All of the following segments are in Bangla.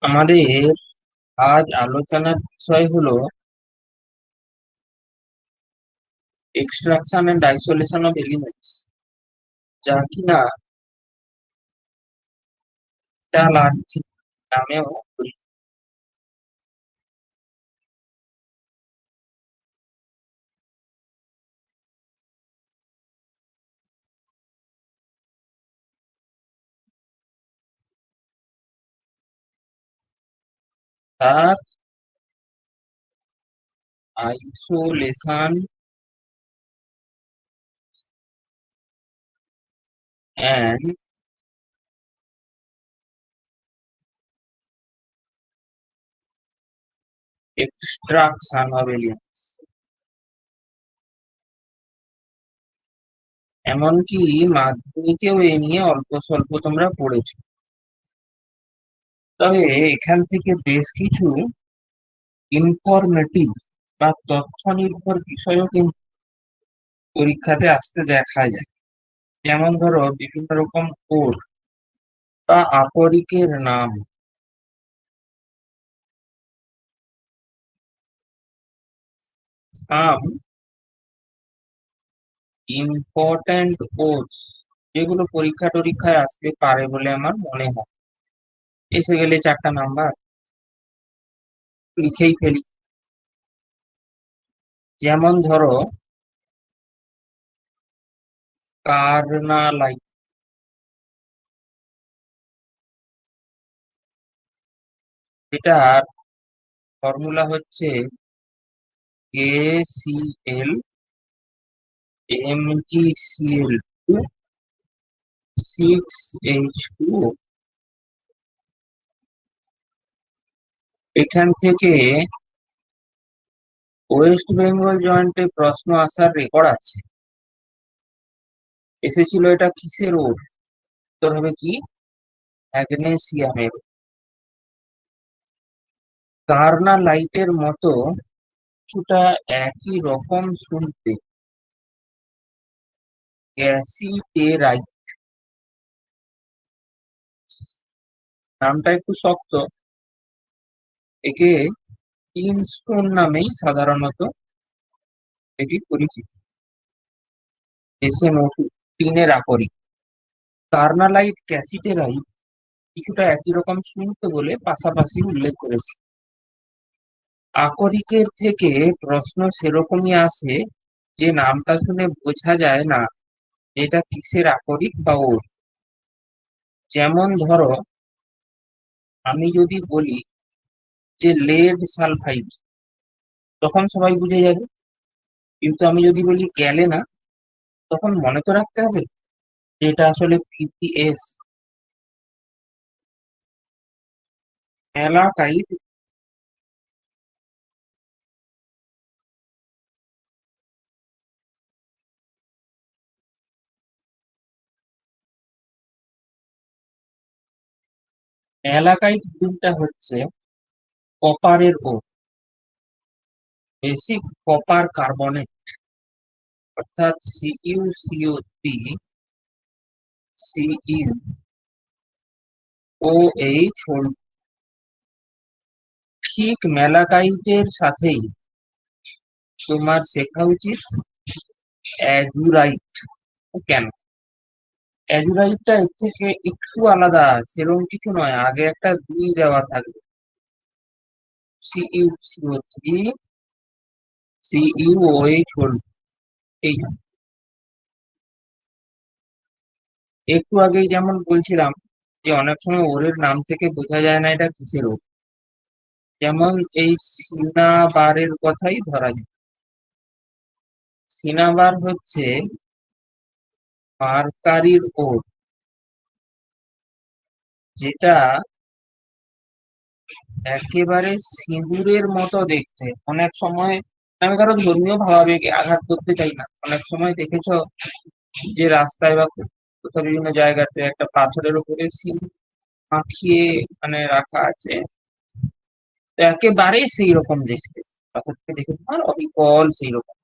আমাদের আজ আলোচনার বিষয় হলো extraction and isolation of elements, যা কিনা টাল আর্থিক নামেও পরিচিত। তার isolation and extraction of elements, এমনকি মাধ্যমিকেও এ নিয়ে অল্প স্বল্প তোমরা পড়েছো। তবে এখান থেকে বেশ কিছু ইনফরমেটিভ বা তথ্য নির্ভর বিষয়ও কিন্তু পরীক্ষাতে আসতে দেখা যায়। যেমন ধরো বিভিন্ন রকম কোড বা আকরিকের নাম, সাম ইম্পর্ট্যান্ট কোর্স, যেগুলো পরীক্ষা টরীক্ষায় আসতে পারে বলে আমার মনে হয়। এসে গেলে 4টা নাম্বার লিখেই ফেলি। যেমন ধরো কার্নালাইট, এটার ফর্মুলা হচ্ছে KCl MgCl2 6H2O। এখান থেকে ওয়েস্ট বেঙ্গল জয়েন্টে প্রশ্ন আসার রেকর্ড আছে। এসেছিল এটা কিসের ওর? উত্তর হবে কি? ম্যাগনেসিয়ামের। কার্নালাইটের মতো কিছুটা একই রকম শুনতে ক্যাসিটেরাইট, নামটা একটু শক্ত। একে টিনস্টোন নামেই সাধারণত এটি পরিচিত। SnO2, টিনের আকরিক। কার্নালাইট ক্যাসিটেরাইট কিছুটা একই রকম শুনতে বলে পাশাপাশি উল্লেখ করেছে। আকরিকের থেকে প্রশ্ন সেরকমই আসে যে নামটা শুনে বোঝা যায় না এটা কিসের আকরিক বা ওর। যেমন ধরো আমি যদি বলি যে লেড সালফাইড, তখন সবাই বুঝে যাবে। কিন্তু আমি যদি বলি গ্যালেনা, তখন মনে তো রাখতে হবে যে এটা আসলে PPS। অ্যালাকাইড, অ্যালাকাইড গ্রুপটা হচ্ছে কপারের ও, বেসিক কপার কার্বনেট, অর্থাৎ CuCO3 CuOH। ঠিক ম্যালাকাইটের সাথেই তোমার শেখা উচিত অ্যাজুরাইট। কেন? অ্যাজুরাইটটা এর থেকে একটু আলাদা, সেরকম কিছু নয়, আগে একটা 2 দেওয়া থাকবে। CuCO3 CuOH। এই একটু আগেই যেমন বলছিলাম যে অনেক সময় ওরের নাম থেকে বোঝা যায় না এটা কিসের ওর। যেমন এই সিনাবারের কথাই ধরা যায়। সিনাবার হচ্ছে মার্কারির ওর, যেটা একেবারে সিঁদুরের মতো দেখতে। অনেক সময়, আমি কারো ধর্মীয় ভাবাবেগে আঘাত করতে চাই না, অনেক সময় দেখেছো যে রাস্তায় বা কোথাও বিভিন্ন জায়গাতে একটা পাথরের উপরে সিঁদুর মাখিয়ে মানে রাখা আছে, তো একেবারে সেই রকম দেখতে। পাথরকে দেখে তোমার অবিকল সেই রকম।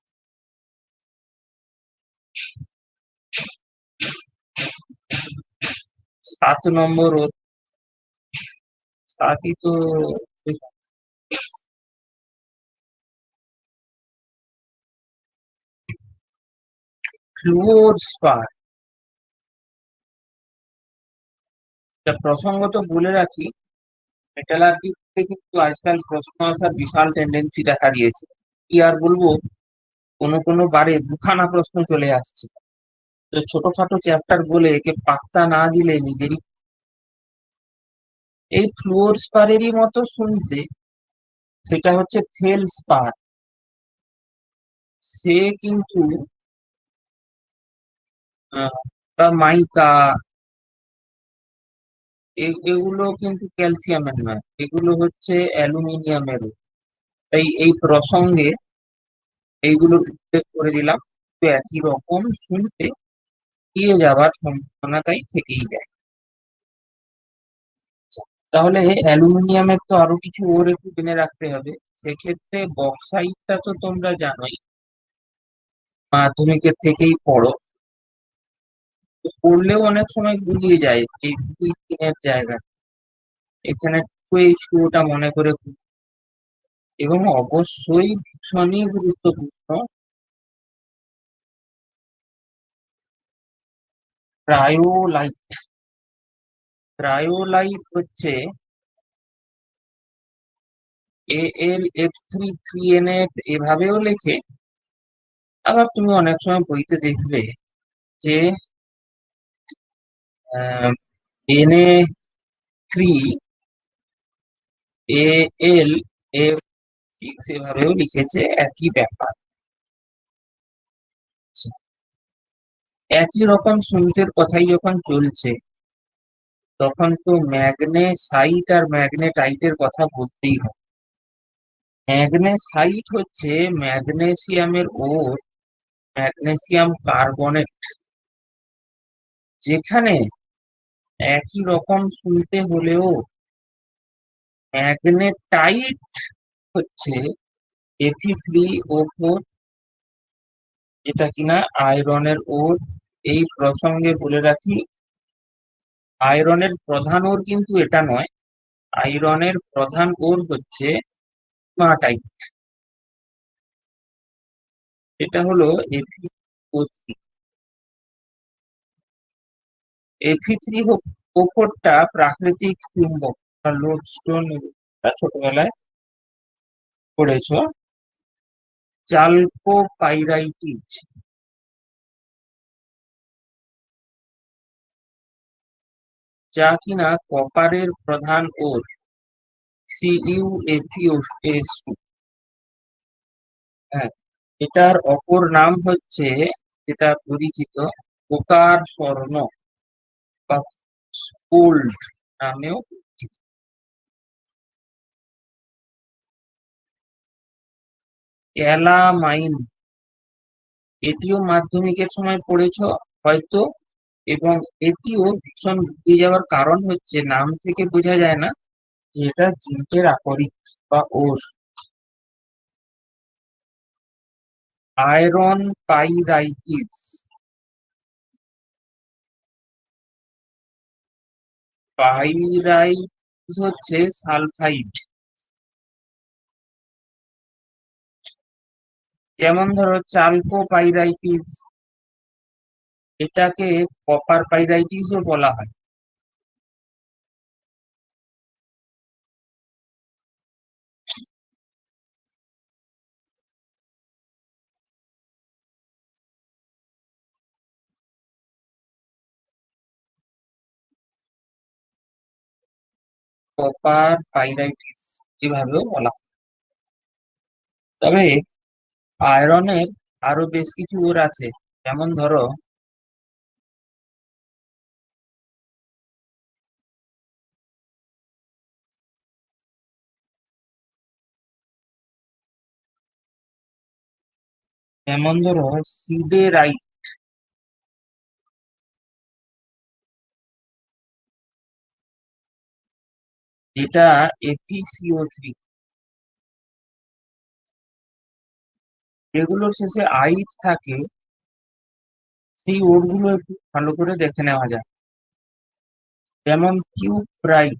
7 নম্বর ওর साथ ही तो ফ্লুওরস্পার। প্রসঙ্গত বলে রাখি, মেটালার্জিতে কিন্তু আজকাল প্রশ্ন আসার বিশাল টেন্ডেন্সি দেখা দিয়েছে। কি আর বলবো, কোনো কোনো বারে দুখানা প্রশ্ন চলে আসছে। তো ছোটখাটো চ্যাপ্টার বলে একে পাত্তা না দিলে নিজেরই। এই ফ্লুওরস্পারেরই মতো শুনতে, সেটা হচ্ছে ফেলস্পার। সে কিন্তু বা মাইকা, এগুলো কিন্তু ক্যালসিয়ামের নয়, এগুলো হচ্ছে অ্যালুমিনিয়ামের। তাই এই প্রসঙ্গে এইগুলো উল্লেখ করে দিলাম। তো একই রকম শুনতে দিয়ে যাওয়ার সম্ভাবনা তাই থেকেই যায়। তাহলে অ্যালুমিনিয়ামের তো আরো কিছু ওর একটু জেনে রাখতে হবে। সেক্ষেত্রে বক্সাইটটা তো তোমরা জানোই, মাধ্যমিকের থেকেই পড়ো। তো পড়লেও অনেক সময় গুলিয়ে যায় এই দুই তিনের জায়গা। এখানে একটু এই শুরুটা মনে করে এবং অবশ্যই ভীষণই গুরুত্বপূর্ণ, ক্রায়োলাইট। ক্রায়োলাইট হচ্ছে Al F3 3Na, এভাবেও লেখে। আবার তুমি অনেক সময় বইতে দেখবে যে Na3Al F6 এভাবেও লিখেছে, একই ব্যাপার। একই রকম শুনতের কথাই যখন চলছে, তখন তো ম্যাগনেসাইট আর ম্যাগনেটাইটের কথা বলতেই হবে। ম্যাগনেসাইট হচ্ছে ম্যাগনেসিয়ামের ওর, ম্যাগনেসিয়াম কার্বনেট। যেখানে একই রকম শুনতে হলেও ম্যাগনেটাইট হচ্ছে Fe3O4, এটা কিনা আয়রনের ওর। এই প্রসঙ্গে বলে রাখি, আয়রনের প্রধান ওর কিন্তু এটা নয়, আয়রনের প্রধান ওর হচ্ছে হিমাটাইট। এটা হলো Fe3O3। Fe3O4টা প্রাকৃতিক চুম্বক বা লোডস্টোন, ছোটবেলায় পড়েছো। চালকোপাইরাইটিস, যা কিনা কপারের প্রধান ওর, CuFeS2। হ্যাঁ, এটার অপর নাম হচ্ছে, যেটা পরিচিত, প্রকার স্বর্ণ বা গোল্ড নামেও পরিচিত। ক্যালামাইন, এটিও মাধ্যমিকের সময় পড়েছো হয়তো। এবং এটিও ভীষণ ঘুরিয়ে যাওয়ার কারণ হচ্ছে নাম থেকে বোঝা যায় না যে এটা জিঙ্কের আকরিক বা ওর। আয়রন পাইরাইটিস, পাইরাইটিস হচ্ছে সালফাইড। যেমন ধরো চালকো পাইরাইটিস, এটাকে কপার পাইরাইটিসও বলা হয়। কপার পাইরাইটিস এভাবেও বলা হয়। তবে আয়রনের আরো বেশ কিছু ওর আছে। যেমন ধরো সিডেরাইট, এটা FeCO3। যেগুলোর শেষে আইট থাকে, সেই ওর গুলো একটু ভালো করে দেখে নেওয়া যায়। যেমন কিউপ্রাইট,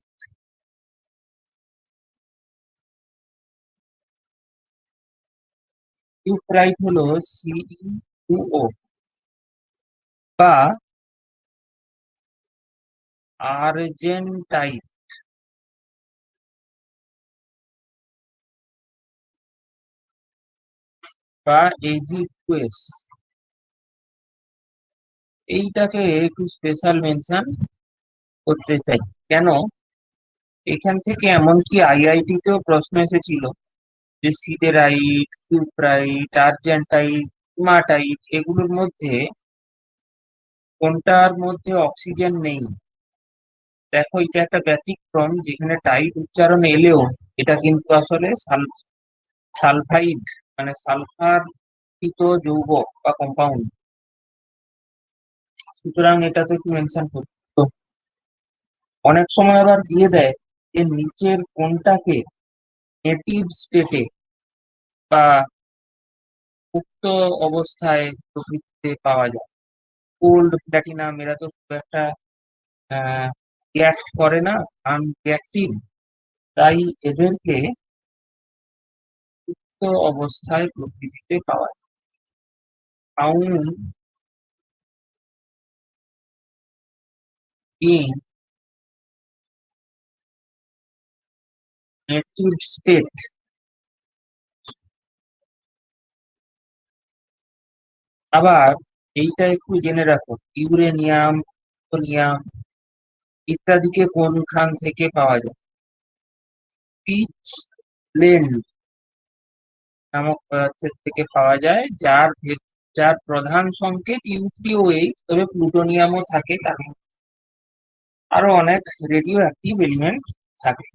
কিউপ্রাইট হলো CuO বা আর্জেন্টাইট বা এজিকুয়েস। এইটাকে একটু স্পেশাল মেনশন করতে চাই। কেন? এখান থেকে এমনকি আইআইটি তেও প্রশ্ন এসেছিল যে সিডেরাইট, কিউপ্রাইট, আর্জেন্টাইট, হিমাটাইট এগুলোর মধ্যে কোনটার মধ্যে অক্সিজেন নেই। দেখো, এটা একটা ব্যতিক্রম যেখানে টাইট উচ্চারণ এলেও এটা কিন্তু আসলে সালফাইড, মানে সালফারযুক্ত যৌগ বা কম্পাউন্ড। সুতরাং এটা তো একটু মেনশন করতো। অনেক সময় আবার দিয়ে দেয় যে নিচের কোনটাকে নেটিভ স্টেটে বা মুক্ত অবস্থায় প্রকৃতিতে পাওয়া যায়। গোল্ড, প্ল্যাটিনাম এরা তো খুব একটা রিয়াক্ট করে না, আনরিয়াক্টিভ। তাই এদেরকে মুক্ত অবস্থায় প্রকৃতিতে পাওয়া যায়। Found in native state. আবার এইটা একটু জেনে রাখো, ইউরেনিয়াম, প্লুটোনিয়াম ইত্যাদিকে কোনখান থেকে পাওয়া যায়? পিচ ব্লেন্ড নামক পদার্থের থেকে পাওয়া যায়, যার প্রধান সংকেত U3O8, তবে প্লুটোনিয়ামও থাকে, তার মধ্যে আরো অনেক রেডিও অ্যাক্টিভ এলিমেন্ট থাকে।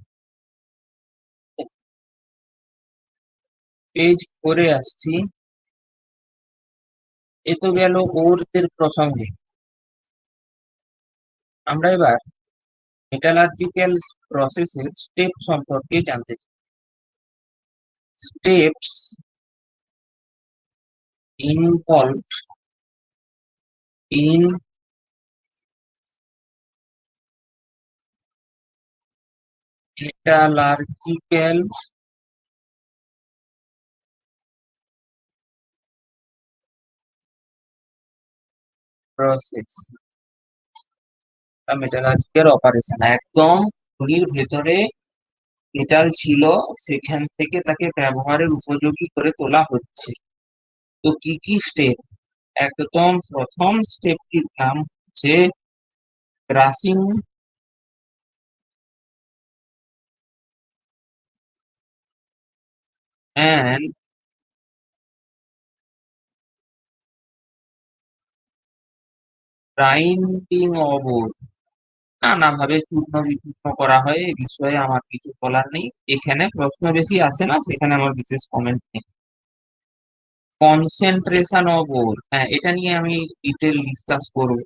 পেজ 4-এ আসছি। এ তো গেল ওরদের প্রসঙ্গে। আমরা এবার মেটালার্জিক্যাল প্রসেসের স্টেপ সম্পর্কে জানতে চাই। Steps involved in metallurgical process বা মেটালার্জিক্যাল অপারেশন। একদম খনির ভেতরে মেটাল ছিল, সেখান থেকে তাকে ব্যবহারের উপযোগী করে তোলা হচ্ছে। তো কি কি স্টেপ? একদম প্রথম স্টেপটির নাম হচ্ছে ক্রাশিং অ্যান্ড গ্রাইন্ডিং অব ওর। নানাভাবে চূর্ণ বিচূর্ণ করা হয়, এ বিষয়ে আমার কিছু বলার নেই। এখানে প্রশ্ন বেশি আসে না, সেখানে আমার বিশেষ কমেন্ট নেই। কনসেন্ট্রেশন অফ ওর, হ্যাঁ, এটা নিয়ে আমি ডিটেল ডিসকাস করবো।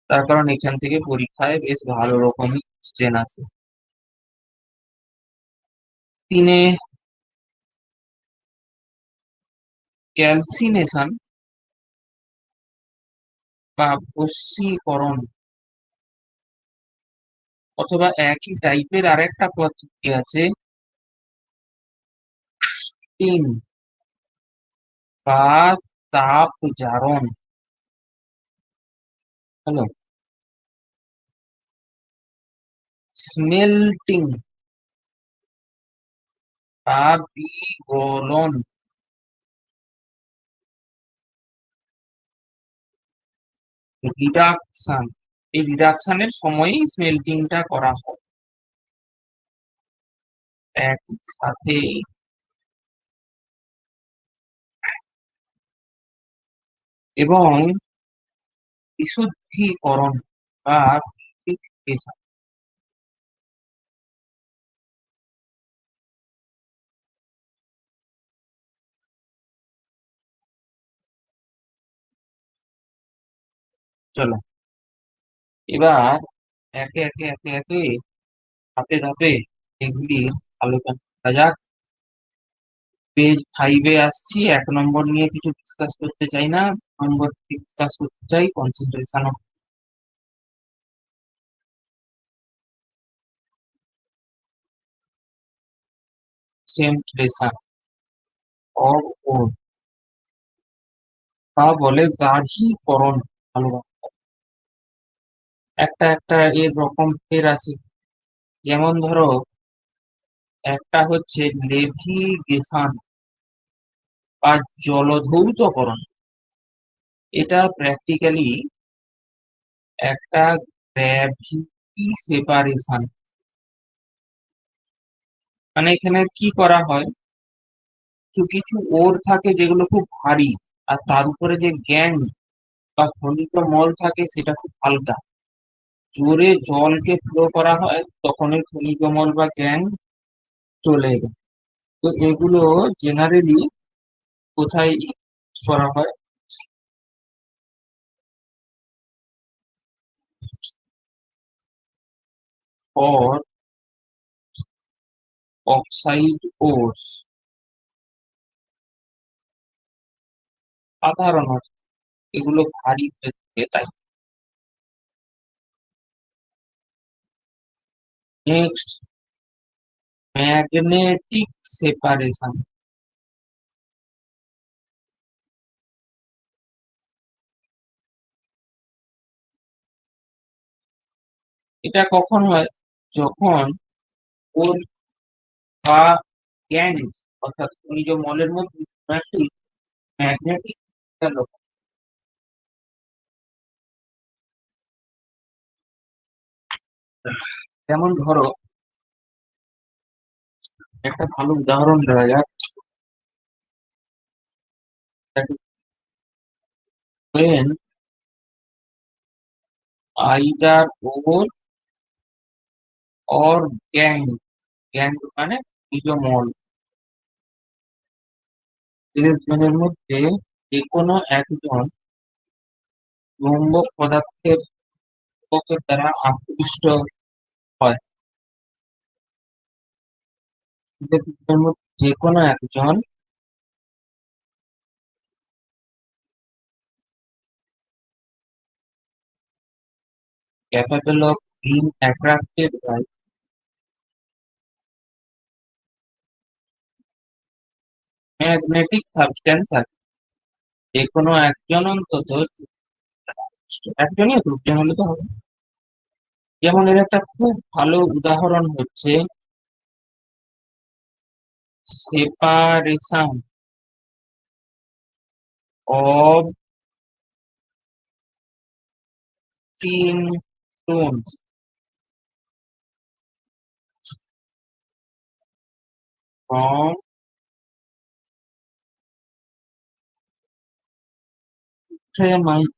তার কারণ এখান থেকে পরীক্ষায় বেশ ভালো রকমই কোশ্চেন আসে। 3-এ ক্যালসিনেশন বা বশীকরণ, অথবা একই টাইপের আরেকটা পদ্ধতি আছে, স্টিম বা তাপ জারণ। হলো স্মেল্টিং বা বিগলন। রিডাকশন, এই রিডাকশনের সময়ই স্মেল্টিংটা করা হয় একই সাথে। এবং বিশুদ্ধিকরণ বা purification। চলো এবার একে একে ধাপে ধাপে এগুলির আলোচনা করা যাক। পেজ 5-এ আসছি। 1 নম্বর নিয়ে কিছু ডিসকাস করতে চাই না, 2 নম্বর ডিসকাস করতে চাই কনসেন্ট্রেশন অফ কনসেন্ট্রেশন অফ ওর। তা বলে গাঢ়ীকরণ। ভালো। একটা একটা এর রকম ফের আছে। যেমন ধরো, একটা হচ্ছে লেভিগেশন বা জলধৌতকরণ। এটা প্র্যাকটিক্যালি একটা গ্র্যাভিটি সেপারেশন। মানে এখানে কি করা হয়, কিছু কিছু ওর থাকে যেগুলো খুব ভারী, আর তার উপরে যে গ্যাং বা খনিজ মল থাকে সেটা খুব হালকা। জোরে জলকে ফ্লো করা হয় তখন ওই খনিজ মল বা গ্যাং চলে এলো। তো এগুলো জেনারেলি কোথায় use করা হয়? ফর অক্সাইড ওরস, সাধারণত এগুলো ভারী হয়ে থাকে তাই। Next, magnetic separation. এটা কখন হয়? যখন ওর বা গ্যাং অর্থাৎ খনিজ মলের মধ্যে একটি ম্যাগনেটিক, যেমন ধরো, একটা ভালো উদাহরণ দেওয়া যাক। when either ore or gang, gang মানে খনিজ মল, এদের দুজনের মধ্যে যে কোনো একজন চৌম্বক পদার্থের চুম্বকের দ্বারা আকৃষ্ট হয়। এদের দুজনের মধ্যে যে কোনো একজন capable of being attracted by magnetic substance আছে। যে কোনো একজন অন্তত, একজনই হতো, দুজন হলে তো হবে। যেমন এর একটা খুব ভালো উদাহরণ হচ্ছে সেপারেশন অফ তিন stones from tremite।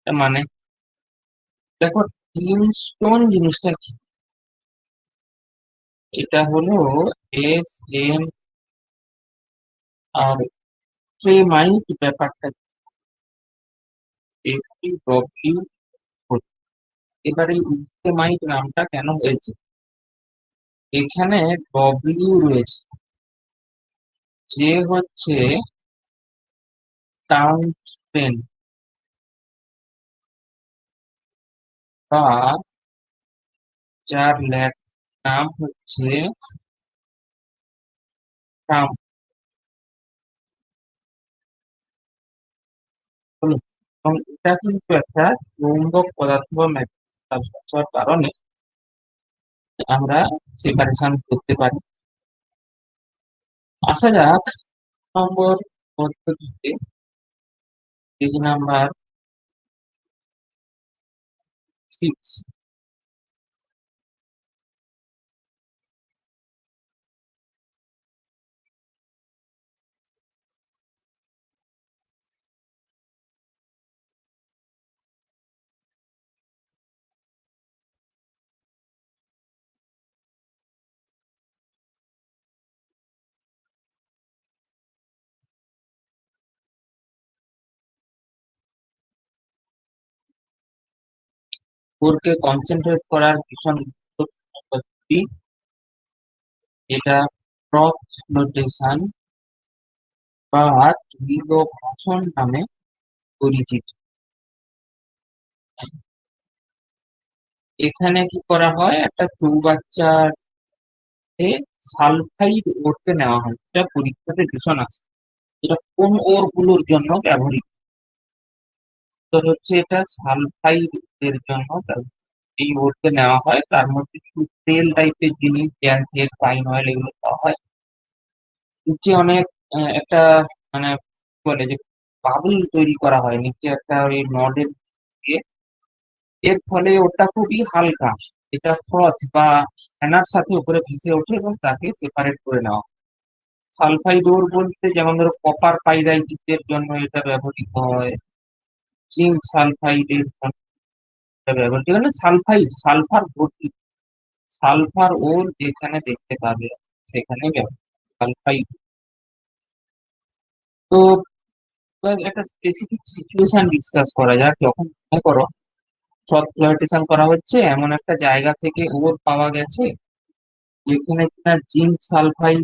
মানে দেখো, তিন স্টোন জিনিসটা কি? এটা হলো এস এম আর ট্রেমাইট ব্যাপারটা এফটি ডব্লিউ। এবারে ট্রেমাইট নামটা কেন হয়েছে? এখানে ডব্লিউ রয়েছে, যে হচ্ছে টাউনস্টেন বা যার ল্যাটিন নাম হচ্ছে ট্রাম। এবং এটা কিন্তু একটা চৌম্বক পদার্থ বা ম্যাগনেটিক হওয়ার কারণে আমরা সেপারেশন করতে পারি। আসা যাক নম্বর পদ্ধতিতে, পেজ নাম্বার 6। কোরকে কনসেন্ট্রেট করার ভীষণ গুরুত্বপূর্ণ পদ্ধতি, এটা ক্রস নোটেশন বা ত্রিলো ভাষণ নামে পরিচিত। এখানে কি করা হয়, একটা চৌবাচ্চাতে সালফাইড ওরকে নেওয়া হয়, এটা পরীক্ষাতে ভীষণ আছে। এটা কোন ওর গুলোর জন্য ব্যবহৃত? তো হচ্ছে এটা সালফাইড এর জন্য এই ওরকে নেওয়া হয়, তার মধ্যে কিছু তেল টাইপের জিনিস, গ্যাস পাইন অয়েল, এগুলো দেওয়া হয়। নিচে অনেক একটা মানে কি বলে যে বাবুল তৈরি করা হয় নিচে একটা ওই নডের দিয়ে। এর ফলে ওটা খুবই হালকা, এটা ফ্রথ বা ফেনার সাথে উপরে ভেসে ওঠে এবং তাকে সেপারেট করে নেওয়া হয়। সালফাইড ওর বলতে যেমন ধরো কপার পাইরাইটের জন্য এটা ব্যবহৃত হয়, জিঙ্ক সালফাইডের জন্য এটা ব্যবহৃত, এখানে সালফাইড সালফার ভর্তি, সালফার ওর যেখানে দেখতে পাবে সেখানে ব্যবহৃত সালফাইড। তো এবার একটা স্পেসিফিক সিচুয়েশন ডিসকাস করা যাক, যখন মনে করো সব ফ্লোটেশন করা হচ্ছে, এমন একটা জায়গা থেকে ওর পাওয়া গেছে যেখানে কিনা জিঙ্ক সালফাইড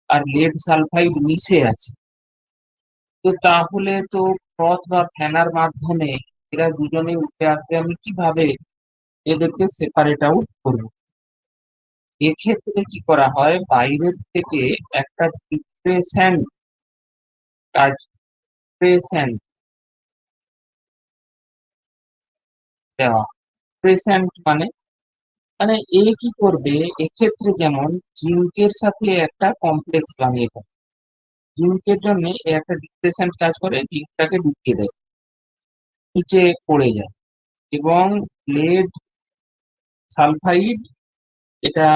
আর লেড সালফাইড মিশে আছে। তো তাহলে তো ক্রস বা ফেনার মাধ্যমে এরা দুজনে উঠে আসবে, আমি কিভাবে এদেরকে সেপারেট আউট করবো? এক্ষেত্রে কি করা হয়, বাইরের থেকে একটা ডিপ্রেশন কাজ, ডিপ্রেশন দেওয়া। ডিপ্রেশন মানে মানে এ কি করবে, এক্ষেত্রে যেমন জিঙ্কের সাথে একটা কমপ্লেক্স বানিয়ে দেয়, জিঙ্কের জন্য এ একটা ডিপ্রেশন কাজ করে, জিঙ্কটাকে ঢুকিয়ে দেয়, নিচে পড়ে যায়। এবং লেড সালফাইড এটা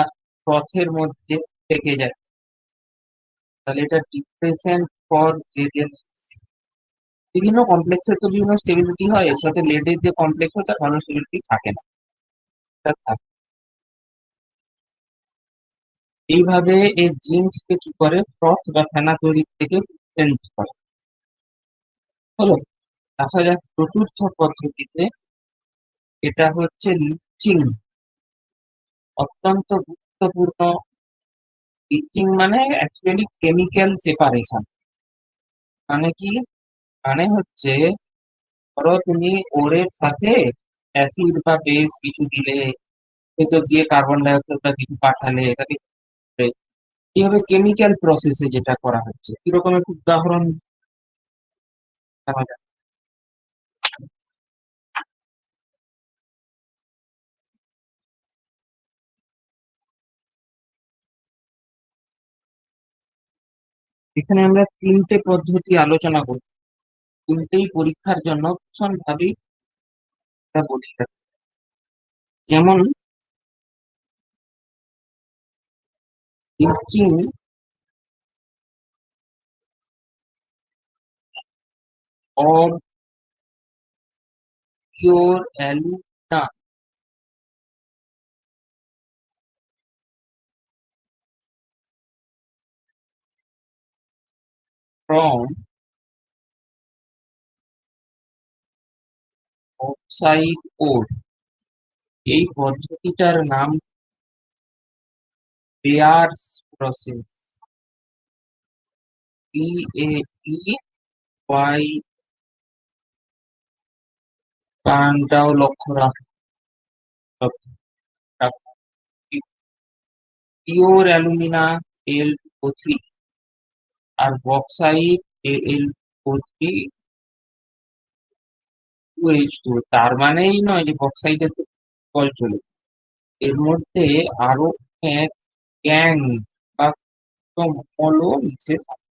পথের মধ্যে থেকে যায়, তাহলে এটা ডিপ্রেশন ফর জেডেনএস। বিভিন্ন কমপ্লেক্সের তো বিভিন্ন স্টেবিলিটি হয়, এর সাথে লেডের যে কমপ্লেক্স হয় তার ভালো স্টেবিলিটি থাকে না, এটা থাকে। এইভাবে এই জিঙ্ককে কি করে ফ্রথ বা ফেনা তৈরি থেকে প্রিভেন্ট করে। হলো, আসা যাক চতুর্থ পদ্ধতিতে, এটা হচ্ছে লিচিং, অত্যন্ত গুরুত্বপূর্ণ। লিচিং মানে অ্যাকচুয়ালি কেমিক্যাল সেপারেশন। মানে কি, মানে হচ্ছে ধরো তুমি ওরের সাথে অ্যাসিড বা বেস কিছু দিলে, ভেতর দিয়ে কার্বন ডাই অক্সাইড বা কিছু পাঠালে, এটাকে কিভাবে কেমিক্যাল প্রসেসে যেটা করা হচ্ছে, কিরকম একটু উদাহরণ দেওয়া যায়? এখানে আমরা তিনটে পদ্ধতি আলোচনা করি, তিনটেই পরীক্ষার জন্য ভীষণ ভাবেই এটা বলি। যেমন leaching or pure alumina from oxide ore, এই পদ্ধতিটার নাম বেয়ার্স প্রসেস, BAE, কানটাও লক্ষ্য রাখো। পিওর অ্যালুমিনা Al2O3 আর বক্সাইট Al2O3 2H2। তার মানে এই নয় যে বক্সাইটের কল চলে, এর মধ্যে আরো এক গ্যাং বা মলও মিশে থাকে।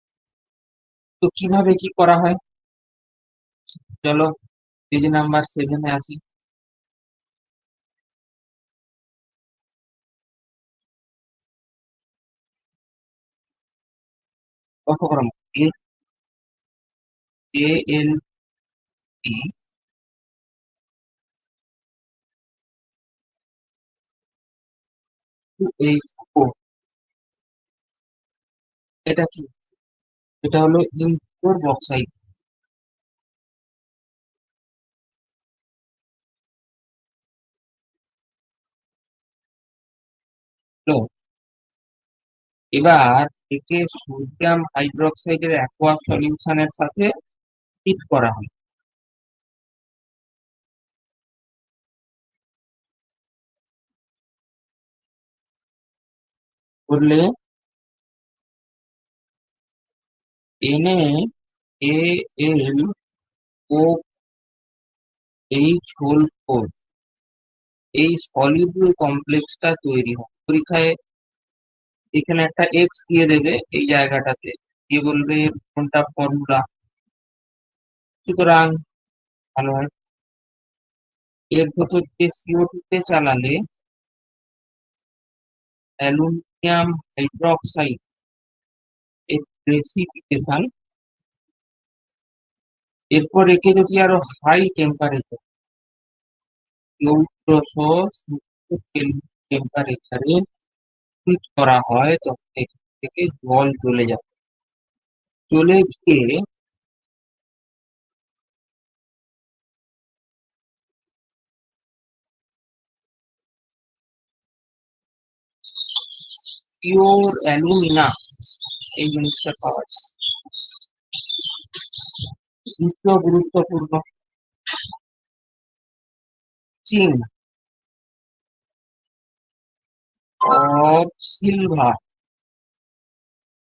তো কিভাবে কি করা হয়, চলো পেজ নাম্বার 7-এ আসি। লক্ষ্য করো, Al, 2H4, এটা কি, এটা হলো ইম্পিওর বক্সাইট। তো এবার একে সোডিয়াম হাইড্রোক্সাইডের অ্যাকোয়া সলিউশনের সাথে হিট করা হয়। করলে Na Al O H whole four এই সলিউবল কমপ্লেক্সটা তৈরি হয়। পরীক্ষায় এখানে একটা এক্স দিয়ে দেবে এই জায়গাটাতে, দিয়ে বলবে কোনটা ফর্মুলা, সুতরাং ভালো হয়। এর ভেতর দিয়ে CO2 তে চালালে অ্যালুমিনিয়াম হাইড্রোক্সাইড এর প্রেসিপিটেশন, এরপর একে যদি আরো হাই টেম্পারেচার 1400 টেম্পারেচারে হিট করা হয়, তখন এখান থেকে জল চলে যাবে, চলে গিয়ে পিওর অ্যালুমিনা এই জিনিসটা পাওয়া যায়। দ্বিতীয় গুরুত্বপূর্ণ, চিন অফ সিলভার,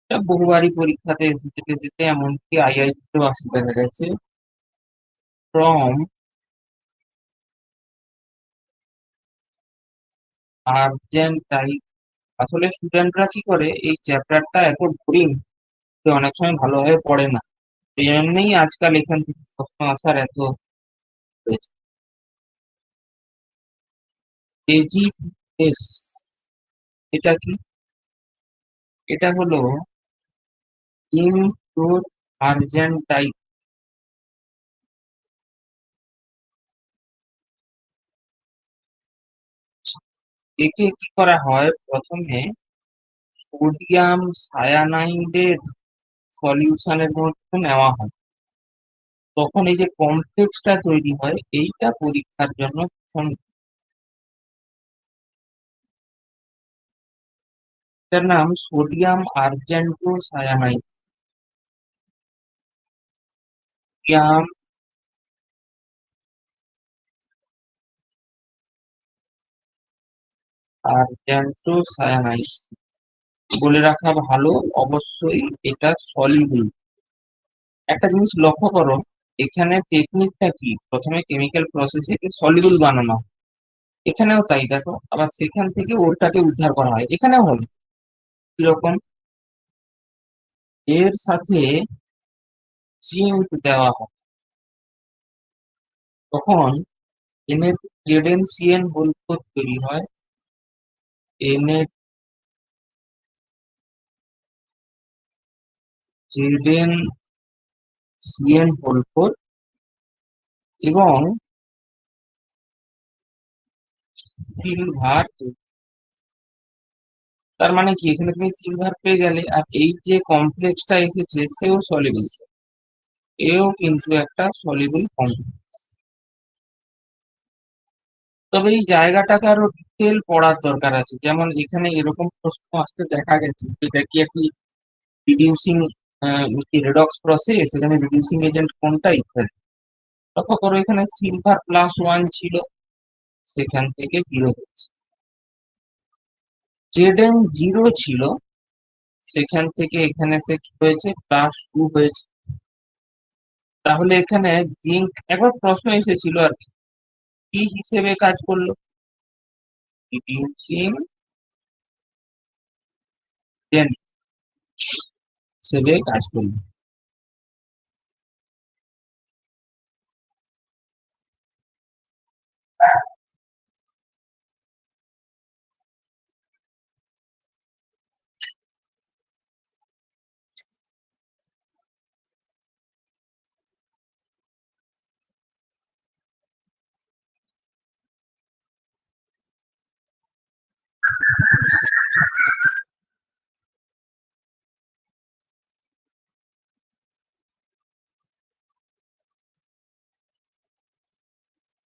এটা বহুবারই পরীক্ষাতে এসেছে টেসেতে, এমনকি IIT তেও আসতে দেখা গেছে। From Argentine. আসলে স্টুডেন্টরা কি করে, এই চ্যাপ্টারটা এত বোরিং যে অনেক সময় ভালোভাবে পড়ে না, এই জন্যই আজকাল এখান থেকে প্রশ্ন আসার এত হয়েছে। AgS এটা কি? এটা হলো ইনডোর আর্জেন্টাইন। একে কি করা হয়, প্রথমে সোডিয়াম সায়ানাইডের সলিউশনের মধ্যে নেওয়া হয়, তখন এই যে কমপ্লেক্সটা তৈরি হয় এইটা পরীক্ষার জন্য ভীষণ। এটার নাম sodium argento cyanide. Sodium argento cyanide বলে রাখা ভালো, অবশ্যই এটা সলিউবল। একটা জিনিস লক্ষ্য করো, এখানে টেকনিকটা কি, প্রথমে কেমিক্যাল প্রসেসে সলিউবল বানানো হয়, এখানেও তাই দেখো, আবার সেখান থেকে ওরটাকে উদ্ধার করা হয়, এখানেও হবে কিরকম, এর সাথে জিঙ্ক দেওয়া হয়, তখন এনের ZnCN বলতে তৈরি হয়, এনের ZnCN হোল 4 এবং সিলভার। তার মানে কি, এখানে তুমি সিলভার পেয়ে গেলে, আর এই যে কমপ্লেক্সটা এসেছে সেও সলিউবল, এও কিন্তু একটা সলিউবল কমপ্লেক্স। তবে এই জায়গাটাকে আরো ডিটেল পড়ার দরকার আছে, যেমন এখানে এরকম প্রশ্ন আসতে দেখা গেছে, এটা কি একটি রিডিউসিং রেডক্স প্রসেস, এখানে রিডিউসিং এজেন্ট কোনটা ইত্যাদি। লক্ষ্য করো এখানে সিলভার +1 ছিল, সেখান থেকে 0 হয়েছে, Zn 0 ছিল, সেখান থেকে এখানে সে কি হয়েছে, +2 হয়েছে। তাহলে এখানে জিঙ্ক, একবার প্রশ্ন এসেছিল আর কি, কি হিসেবে কাজ করলো, রিডিউসিং এজেন্ট হিসেবে কাজ করলো।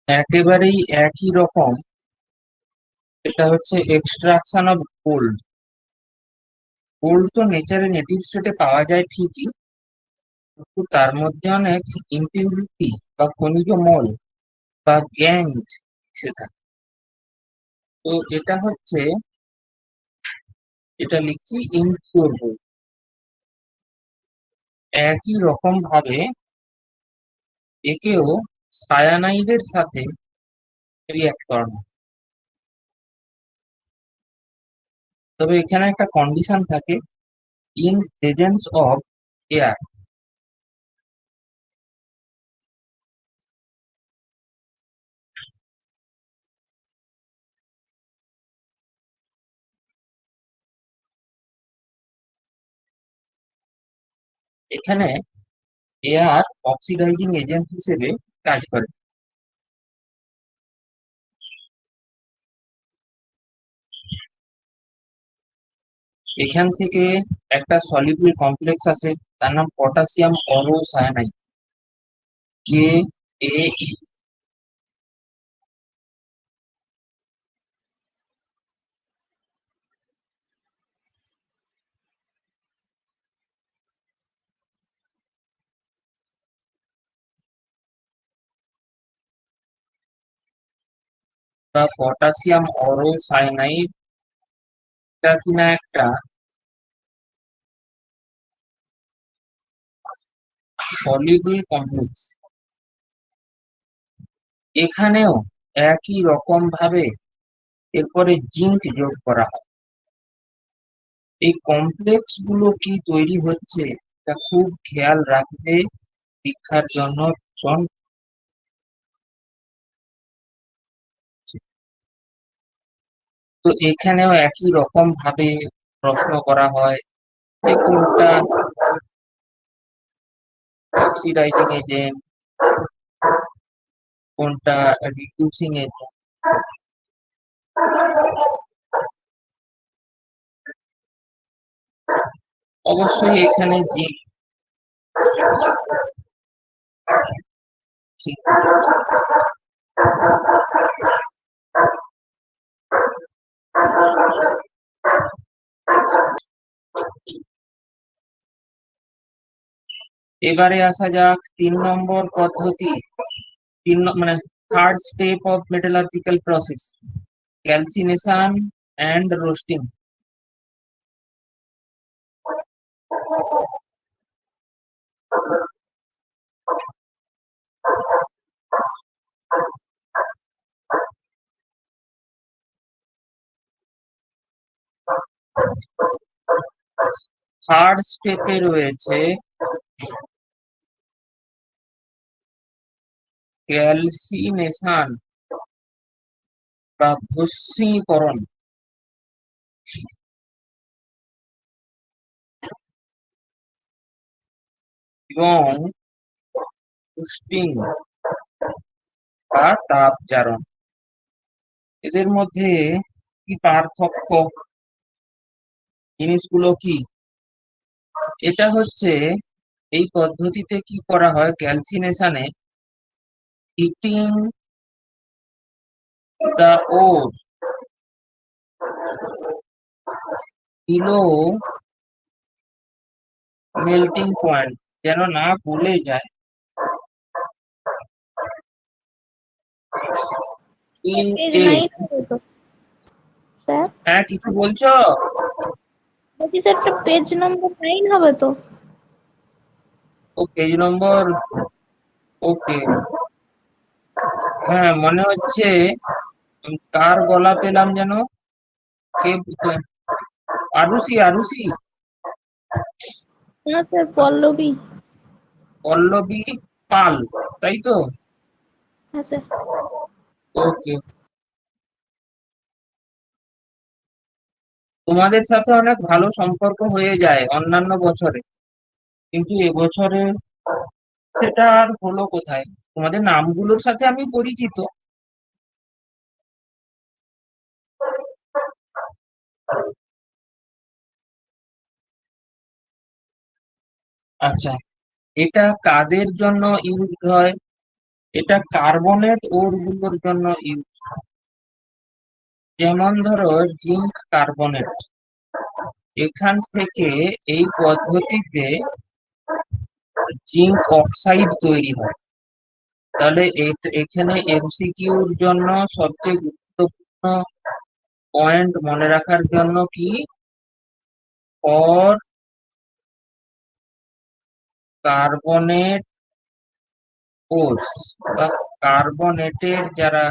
একেবারেই একই রকম, এটা হচ্ছে এক্সট্রাকশন অফ গোল্ড। গোল্ড তো নেচারে নেটিভ স্টেটে পাওয়া যায় ঠিকই, কিন্তু তার মধ্যে অনেক ইম্পিউরিটি বা খনিজ মল বা গ্যাং মিশে থাকে। তো এটা হচ্ছে এটা লিখছি ইনকিউর বই। একই রকম ভাবে একেও সায়ানাইডের সাথে রিঅ্যাক্ট করানো, তবে এখানে একটা কন্ডিশন থাকে, ইন প্রেজেন্স অফ এয়ার। এখানে এয়ার অক্সিডাইজিং এজেন্ট হিসেবে কাজ করে। এখান থেকে একটা সলিউবল কমপ্লেক্স আছে, তার নাম পটাশিয়াম অরোসায়ানাইড, কে এ ই। বা পটাশিয়াম অরোসায়ানাইড, এটা কিনা একটা সলিউবল কমপ্লেক্স। এখানেও একই রকম ভাবে এরপরে জিঙ্ক যোগ করা হয়। এই কমপ্লেক্স গুলো কি তৈরি হচ্ছে তা খুব খেয়াল রাখবে পরীক্ষার জন্য। জন তো এখানেও একই রকম ভাবে প্রশ্ন করা হয় যে কোনটা অক্সিডাইজিং এজেন্ট, কোনটা রিডিউসিং এজেন্ট। অবশ্যই এখানে জিঙ্ক। এবারে আসা যাক 3 নম্বর পদ্ধতি, মানে third step of metallurgical process, calcination and roasting. Third স্টেপে রয়েছে ক্যালসিনেশন বা ভস্মীকরণ এবং রোস্টিং বা তাপজারণ। এদের মধ্যে কি পার্থক্য, জিনিসগুলো কি? এটা হচ্ছে, এই পদ্ধতিতে কি করা হয়, ক্যালসিনেশনে heating the ore below melting point, যেন না গলে যায়, in পেজ a। 9 হবে তো স্যার? হ্যাঁ, কিছু বলছো? বলছি স্যার, এটা পেজ নম্বর 9 হবে তো? ও, পেজ নম্বর, ওকে। হ্যাঁ, মনে হচ্ছে কার গলা পেলাম যেন, কে? আরুষি, আরুষি, না স্যার, পল্লবী। পল্লবী পাল, তাই তো? হ্যাঁ স্যার। ওকে। তোমাদের সাথে অনেক ভালো সম্পর্ক হয়ে যায় অন্যান্য বছরে, কিন্তু এবছরে সেটা আর হলো কোথায়? তোমাদের নামগুলোর সাথে আমি পরিচিত। আচ্ছা, এটা কাদের জন্য ইউজ হয়? এটা কার্বনেট ওর গুলোর জন্য ইউজ হয়। যেমন ধরো জিঙ্ক কার্বনেট, এখান থেকে এই পদ্ধতিতে জিঙ্ক অক্সাইড তৈরি হয়। তাহলে এখানে এমসিকিউর জন্য সবচেয়ে গুরুত্বপূর্ণ পয়েন্ট মনে রাখার জন্য কি, ফর কার্বনেট কোর্স বা কার্বনেটের যারা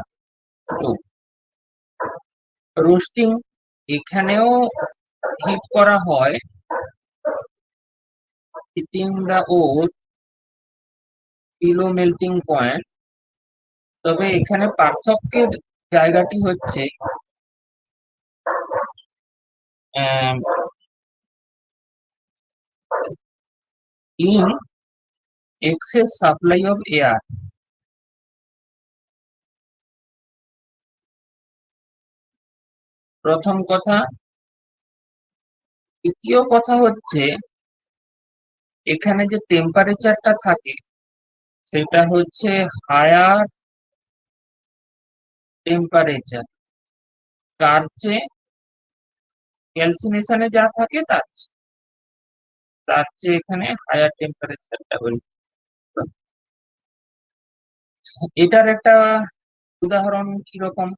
যৌগ, রোস্টিং এখানেও হিট করা হয়, হিটিং দা ওর বিলো মেল্টিং পয়েন্ট। তবে এখানে পার্থক্যের জায়গাটি হচ্ছে in access supply of air. প্রথম কথা। দ্বিতীয় কথা হচ্ছে এখানে যে টেম্পারেচারটা থাকে সেটা হচ্ছে হায়ার টেম্পারেচার, তার চেয়ে ক্যালসিনেশনে যা থাকে তার চেয়ে এখানে হায়ার টেম্পারেচারটা বলি। এটার একটা উদাহরণ কিরকম,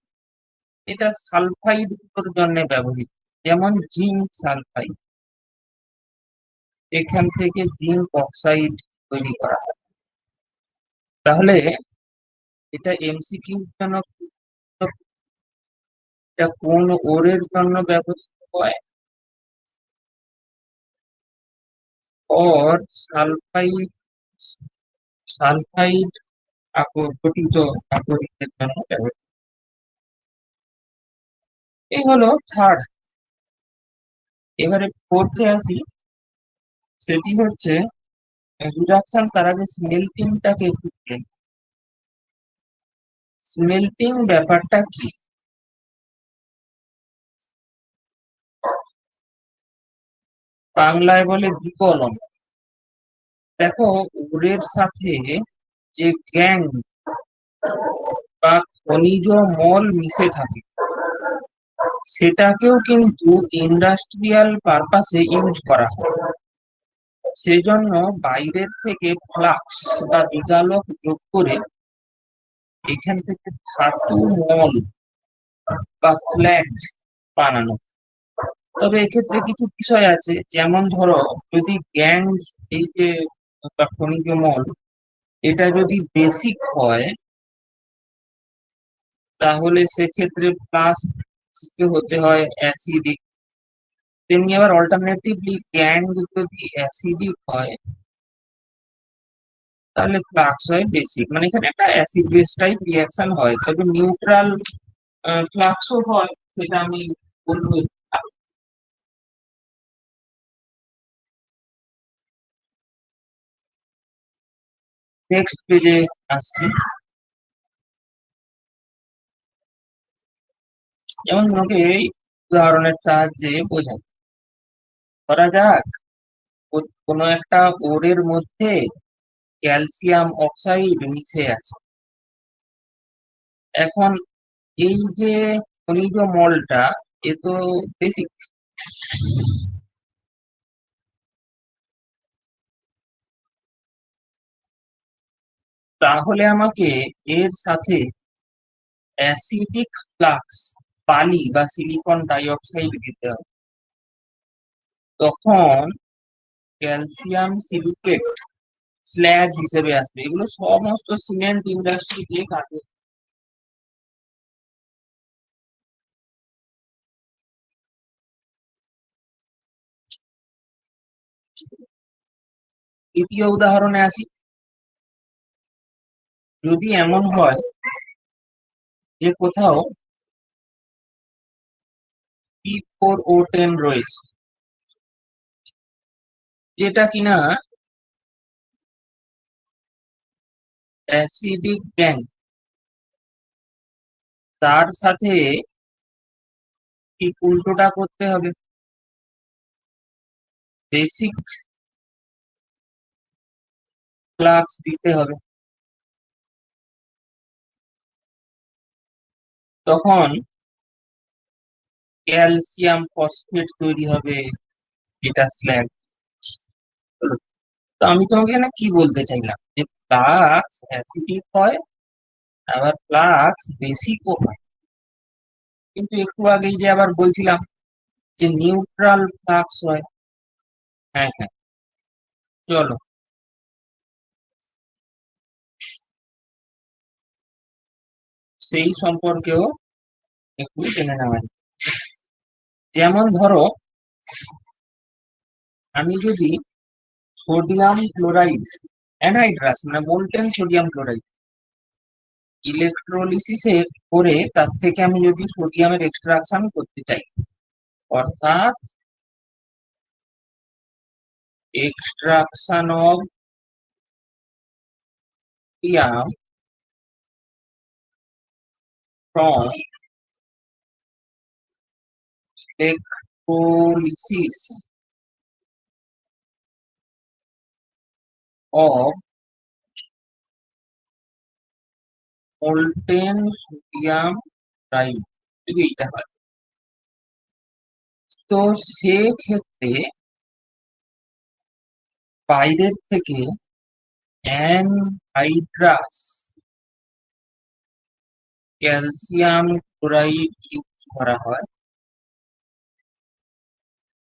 এটা সালফাইড গুলোর জন্য ব্যবহৃত, যেমন জিঙ্ক সালফাইড, এখান থেকে জিঙ্ক অক্সাইড তৈরি করা হয়। তাহলে এটা এমসিকিউ জন্য, এটা কোন ওরের জন্য ব্যবহৃত হয়? और সালফাইড, সালফাইড গঠিত আকরিকের জন্য ব্যবহৃত। এই হলো থার্ড। এবারে ফোর্থে আসি, সেটি হচ্ছে রিডাকশন। তার আগে স্মেল্টিংটাকে একটু দেখি। স্মেল্টিং ব্যাপারটা কি? বাংলায় বলে বিকলন। দেখো, ওরের সাথে যে গ্যাং বা খনিজ মল মিশে থাকে সেটাকেও কিন্তু ইন্ডাস্ট্রিয়াল পারপাসে ইউজ করা হয়। সেজন্য বাইরের থেকে ফ্লাক্স বা বিগালক যোগ করে এখান থেকে ধাতু মল বা স্ল্যাগ বানানো। তবে এক্ষেত্রে কিছু বিষয় আছে, যেমন ধরো যদি গ্যাং, এই যে বা খনিজ মল, এটা যদি বেসিক হয় তাহলে সেক্ষেত্রে প্লাস হতে হয় অ্যাসিডিক। তেমনি আবার অল্টারনেটিভলি গ্যাং যদি অ্যাসিডিক হয় তাহলে ফ্লাক্স হয় বেসিক। মানে এখানে একটা অ্যাসিড বেস টাইপ রিঅ্যাকশন হয়, তবে নিউট্রাল ফ্লাক্সও হয়, সেটা আমি বলবো। নেক্সট পেজে আসছি। যেমন তোমাকে এই উদাহরণের সাহায্যে বোঝাই। ধরা যাক কোনো একটা ওরের মধ্যে ক্যালসিয়াম অক্সাইড মিশে আছে। এখন এই যে খনিজ মলটা, এ তো বেসিক। তাহলে আমাকে এর সাথে অ্যাসিডিক ফ্লাক্স, বালি বা সিলিকন ডাই অক্সাইড দিতে হবে। তখন ক্যালসিয়াম সিলিকেট স্ল্যাগ হিসেবে আসবে। এগুলো সমস্ত সিমেন্ট ইন্ডাস্ট্রিতে কাজে। দ্বিতীয় উদাহরণে আসি। যদি এমন হয় যে কোথাও P4O10 রয়েছে, যেটা কিনা অ্যাসিডিক গ্যাং, তার সাথে ঠিক উল্টোটা করতে হবে, বেসিক ফ্লাক্স দিতে হবে। তখন ক্যালসিয়াম ফসফেট তৈরি হবে, এটা স্ল্যাগ। তো আমি তোমাকে এখানে কি বলতে চাইলাম, যে ফ্লাক্স অ্যাসিডিক হয়, আবার ফ্লাক্স বেসিকও হয়। কিন্তু একটু আগেই যে আবার বলছিলাম যে নিউট্রাল ফ্লাক্স হয়। হ্যাঁ হ্যাঁ, চলো সেই সম্পর্কেও একটু জেনে নেওয়া যাক। যেমন ধরো, আমি যদি সোডিয়াম ক্লোরাইড অ্যানহাইড্রাস মানে মোলটেন সোডিয়াম ক্লোরাইড ইলেকট্রোলিসিসে করে তার থেকে আমি যদি সোডিয়ামের এক্সট্রাকশন করতে চাই, অর্থাৎ extraction of sodium from electrolysis of molten sodium chloride, যদি এইটা হয়, তো সেক্ষেত্রে বাইরের থেকে অ্যানহাইড্রাস ক্যালসিয়াম ক্লোরাইড ইউজ করা হয়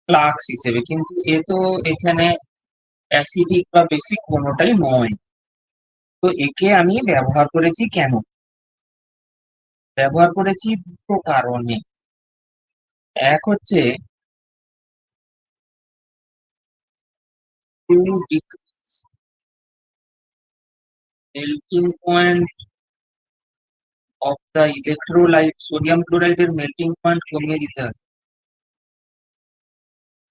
ফ্লাক্স হিসেবে, কিন্তু এ তো এখানে অ্যাসিডিক বা বেসিক কোনোটাই নয়। তো একে আমি ব্যবহার করেছি কেন? ব্যবহার করেছি দুটো কারণে। এক হচ্ছে to decrease melting point of the electrolyte, sodium ক্লোরাইডের মেল্টিং পয়েন্ট কমিয়ে দিতে হয়।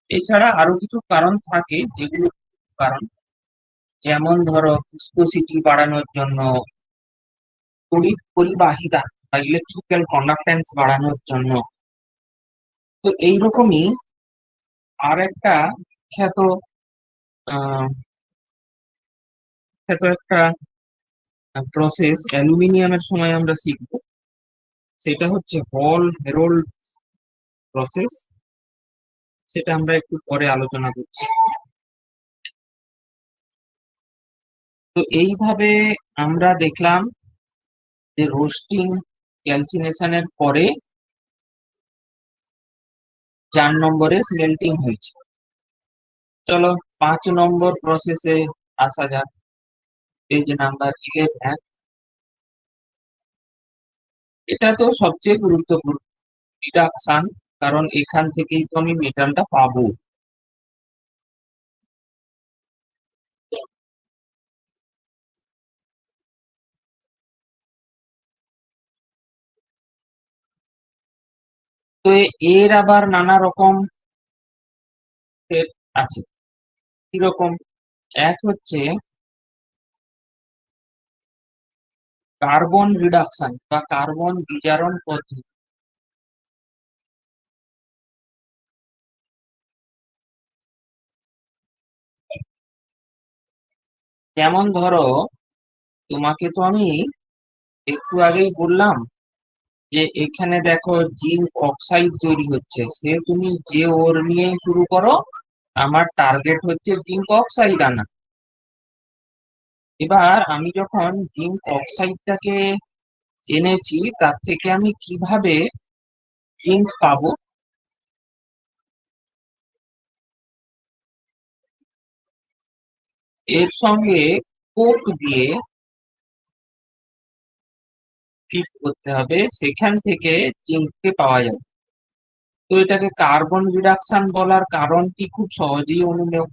এছাড়া আরো কিছু কারণ থাকে, যেগুলো কারণ, যেমন ধরো ভিসকোসিটি বাড়ানোর জন্য, তড়িৎ পরিবাহিতা বা ইলেকট্রিক্যাল কন্ডাক্ট্যান্স বাড়ানোর জন্য। তো এইরকমই আর একটা বিখ্যাত আহ, বিখ্যাত একটা প্রসেস অ্যালুমিনিয়ামের সময় আমরা শিখবো, সেটা হচ্ছে হল হেরল্ড প্রসেস। সেটা আমরা একটু পরে আলোচনা করছি। তো এইভাবে আমরা দেখলাম যে রোস্টিং ক্যালসিনেশনের পরে 4 নম্বরে স্মেল্টিং হয়েছে। চলো 5 নম্বর প্রসেসে আসা যাক, পেজ নাম্বার 11। এটা তো সবচেয়ে গুরুত্বপূর্ণ, রিডাকশন, কারণ এখান থেকেই তো আমি মেটালটা পাবো। তো এর আবার নানা রকম step আছে। কিরকম? এক হচ্ছে কার্বন রিডাকশন বা কার্বন বিজারণ পদ্ধতি। যেমন ধরো, তোমাকে তো আমি একটু আগেই বললাম যে এখানে দেখো জিঙ্ক অক্সাইড তৈরি হচ্ছে, সে তুমি যে ওর নিয়ে শুরু করো, আমার টার্গেট হচ্ছে জিঙ্ক অক্সাইড আনা। এবার আমি যখন জিঙ্ক অক্সাইডটাকে এনেছি, তার থেকে আমি কিভাবে জিঙ্ক পাবো? এর সঙ্গে কোক দিয়ে ট্রিট করতে হবে, সেখান থেকে জিঙ্ককে পাওয়া যাবে। তো এটাকে কার্বন রিডাকশন বলার কারণ কি খুব সহজেই অনুমেয়।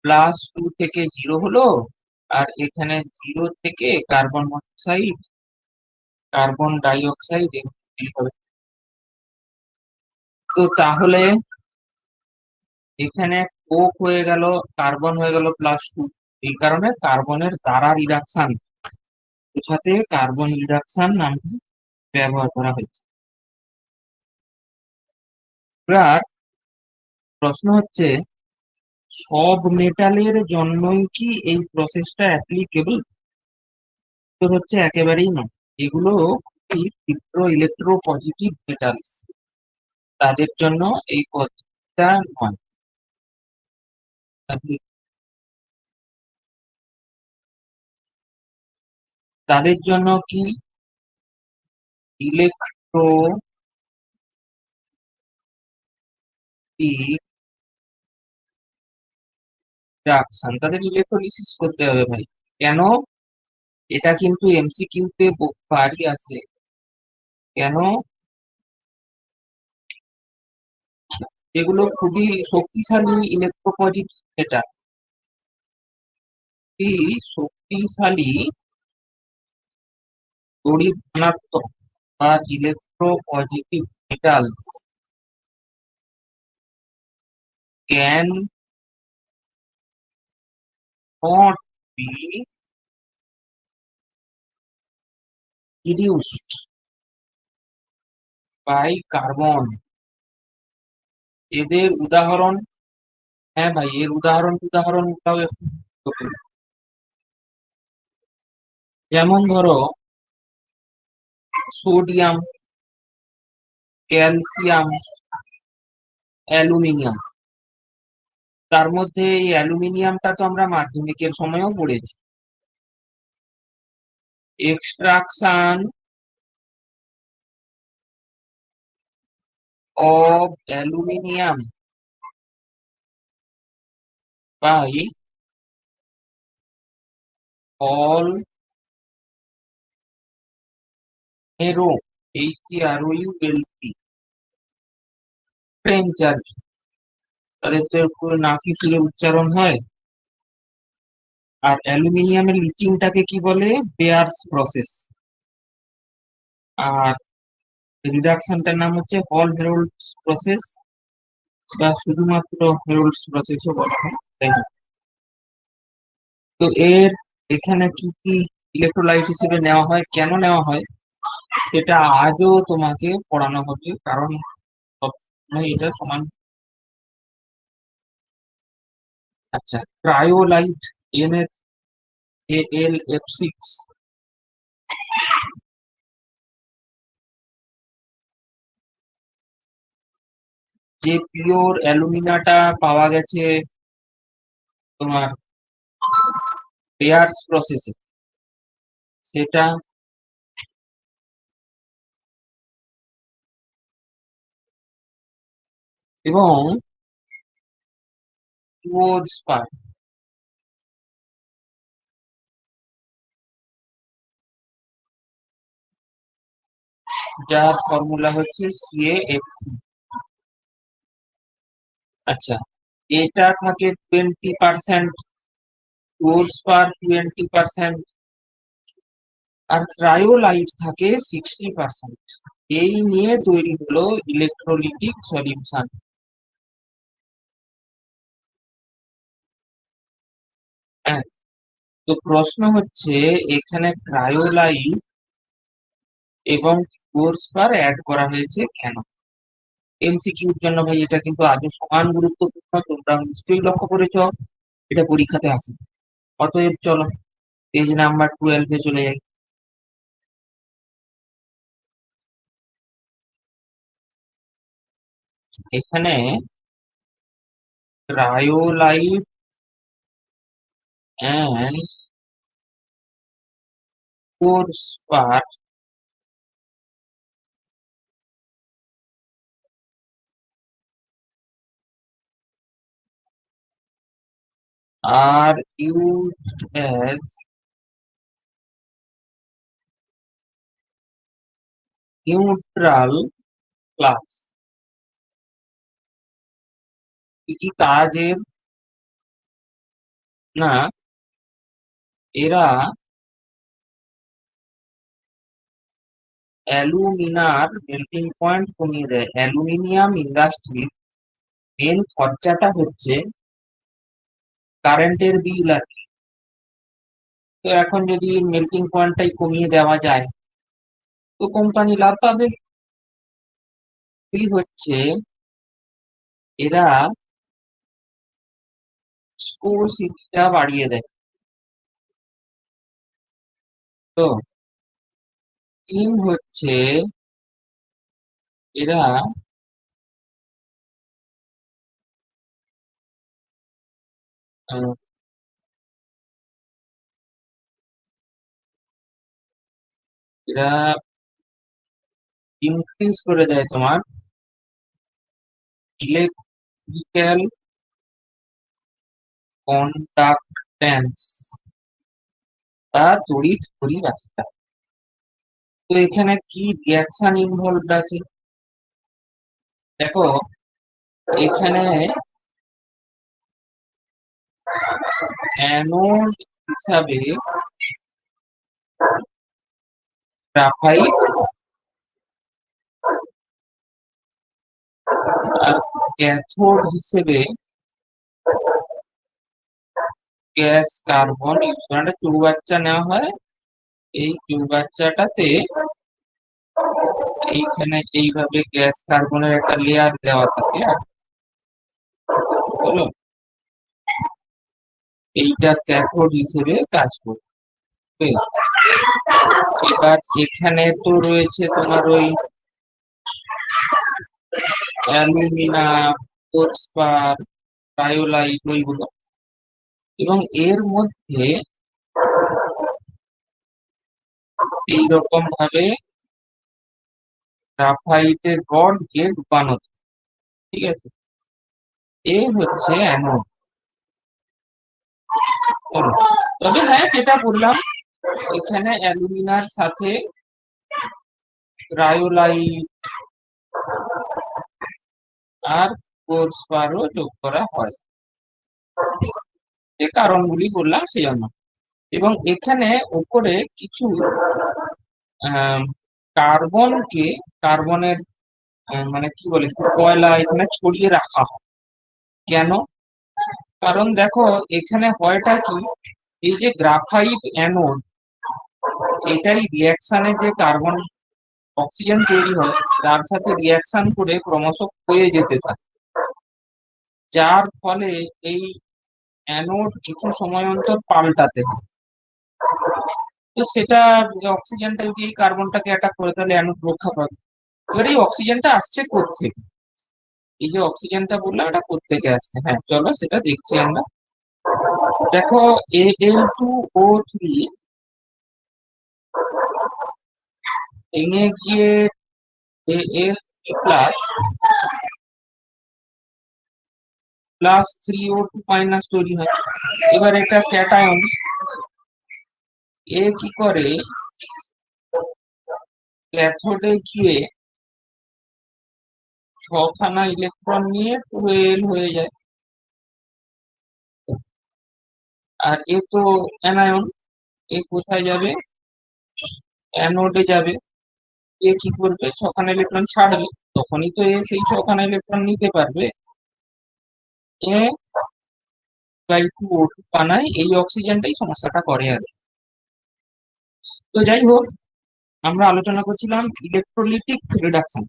+2 থেকে 0 হলো, আর এখানে 0 থেকে carbon monoxide, carbon die oxide হবে। তো তাহলে এখানে কোক হয়ে গেল, কার্বন হয়ে গেল +2। এই কারণে কার্বনের দ্বারা রিডাকশন বোঝাতে কার্বন রিডাকশন নামটি ব্যবহার করা হয়েছে। এবার প্রশ্ন হচ্ছে, সব মেটালের জন্যই কি এই প্রসেসটা অ্যাপ্লিকেবল? তো হচ্ছে একেবারেই নয়। এগুলো খুবই তীব্র ইলেকট্রো পজিটিভ মেটালস, তাদের জন্য এই পদ্ধতিটা নয়। তাদের জন্য কি ইলেকট্রোস্ট্যাটিক রিডাকশন, তাদের ইলেকট্রোলিসিস করতে হবে ভাই। কেন? এটা কিন্তু এমসিকিউ তে বাড়ি আসে। কেন? এগুলো খুবই শক্তিশালী ইলেকট্রোপজিটিভ, এটা খুবই শক্তিশালী তড়িৎ ধনাত্মক বা electropositive metals can not be reduced by carbon. এদের উদাহরণ, হ্যাঁ ভাই, এর উদাহরণটাও একটু গুরুত্বপূর্ণ। যেমন ধরো সোডিয়াম, ক্যালসিয়াম, অ্যালুমিনিয়াম। তার মধ্যে এই অ্যালুমিনিয়ামটা তো আমরা মাধ্যমিকের সময়ও পড়েছি। Extraction of aluminium by Hall Heroult, HEROULT, French আর কি। তাদের তো একটু নাকি সুরে উচ্চারণ হয়। আর অ্যালুমিনিয়ামের লিচিংটাকে কি বলে? Beers process. আর রিডাকশনটার নাম হচ্ছে হল হেরল্ডস প্রসেস, বা শুধুমাত্র হেরল্ডস প্রসেসও বলা হয়, তাই না? তো এখানে কি কি ইলেকট্রোলাইট হিসেবে নেওয়া হয়, কেন নেওয়া হয়, সেটা আজও তোমাকে পড়ানো হবে, কারণ সবসময় এটা সমান। আচ্ছা, ক্রায়োলাইট, NaAlF6, যে পিওর অ্যালুমিনাটা পাওয়া গেছে তোমার পেয়ার্স প্রসেসে, সেটা এবং ফ্লুওরস্পার, যার ফর্মুলা হচ্ছে CaF। আচ্ছা, এটা থাকে 20%, ফ্লুওরস্পার 20%, আর ক্রায়োলাইট থাকে 60%। এই নিয়ে তৈরি হলো ইলেকট্রোলিটিক সলিউশন। হ্যাঁ, তো প্রশ্ন হচ্ছে এখানে ক্রায়োলাইট এবং ফ্লুওরস্পার অ্যাড করা হয়েছে কেন? এমসিকিউর জন্য ভাই এটা কিন্তু আজও সমান গুরুত্বপূর্ণ, তোমরা নিশ্চয়ই লক্ষ্য করেছো, এটা পরীক্ষাতে আসে। অতএব চলো পেজ নাম্বার 12-এ চলে যাই। এখানে cryolite and fluorspar are used as neutral class। কি কি কাজের? না, এরা অ্যালুমিনার মেল্টিং পয়েন্ট কমিয়ে দেয়। অ্যালুমিনিয়াম ইন্ডাস্ট্রির মেন খরচাটা হচ্ছে কারেন্টের বিল আর কি। তো এখন যদি মেল্টিং পয়েন্টটাই কমিয়ে দেওয়া যায়, তো কোম্পানি লাভ পাবে। এই হচ্ছে, এরা স্কোরসিটিটা বাড়িয়ে দেয়। তো তিন হচ্ছে, এরা আহ, এরা ইনক্রিজ করে দেয় তোমার ইলেকট্রিক্যাল কন্ডাক্ট্যান্স বা তড়িৎ পরিবাহিতা। তো এখানে কি রিয়াকশন ইনভলভড আছে? দেখো এখানে অ্যানোড হিসাবে গ্রাফাইট আর ক্যাথোড হিসেবে গ্যাস কার্বন ইউজ করে একটা চৌবাচ্চা নেওয়া হয়। এই চৌবাচ্চাটাতে এইখানে এইভাবে গ্যাস কার্বনের একটা লেয়ার দেওয়া থাকে আর হলো এইটা ক্যাথোড হিসেবে কাজ করবে। এবার এখানে তো রয়েছে তোমার ওই অ্যালুমিনাম, ফসফার, ক্রায়োলাইট ওইগুলো, এবং এর মধ্যে এইরকম ভাবে গ্রাফাইটের রডকে ঢুকানো থাকে, ঠিক আছে? এ হচ্ছে অ্যানোড। তবে হ্যাঁ, যেটা বললাম এখানে অ্যালুমিনার সাথে ক্রায়োলাইট আর ফসফারও যোগ করা হয়, যে কারণগুলি বললাম সেই জন্য। এবং এখানে উপরে কিছু কার্বনকে, কার্বনের মানে কি বলে, কয়লা এখানে ছড়িয়ে রাখা হয়। কেন? কারণ দেখো এখানে হয়টা কি, এই যে গ্রাফাইট অ্যানোড, এটাই রিয়াকশনে যে কার্বন অক্সিজেন তৈরি হয় তার সাথে রিয়াকশন করে ক্রমশ ক্ষয়ে যেতে থাকে, যার ফলে এই অ্যানোড কিছু সময় অন্তর পাল্টাতে হয়। তো সেটা অক্সিজেনটা যদি এই কার্বনটাকে অ্যাটাক করে তাহলে অ্যানোড রক্ষা পাবে। এবার এই অক্সিজেনটা আসছে কোত্থেকে? এই যে অক্সিজেনটা বললাম এটা কোত্থেকে আসছে, হ্যাঁ চলো সেটা দেখছি আমরা। দেখো Al2O3 ভেঙে গিয়ে Al3 প্লাস 3O2 মাইনাস তৈরি হয়। এবার এটা ক্যাটায়ন, এ কি করে ক্যাথোডে গিয়ে 6খানা ইলেকট্রন নিয়ে পুরো এল হয়ে যায়। আর এ তো অ্যানায়ন, এ কোথায় যাবে? অ্যানোডে যাবে। এ কি করবে? 6খানা ইলেকট্রন ছাড়বে, তখনই তো এ সেই 6খানা ইলেকট্রন নিতে পারবে। এ বাই 2O2 বানায়, এই অক্সিজেনটাই সমস্যাটা করে আর কি। তো যাই হোক, আমরা আলোচনা করছিলাম ইলেকট্রোলিটিক রিডাকশন।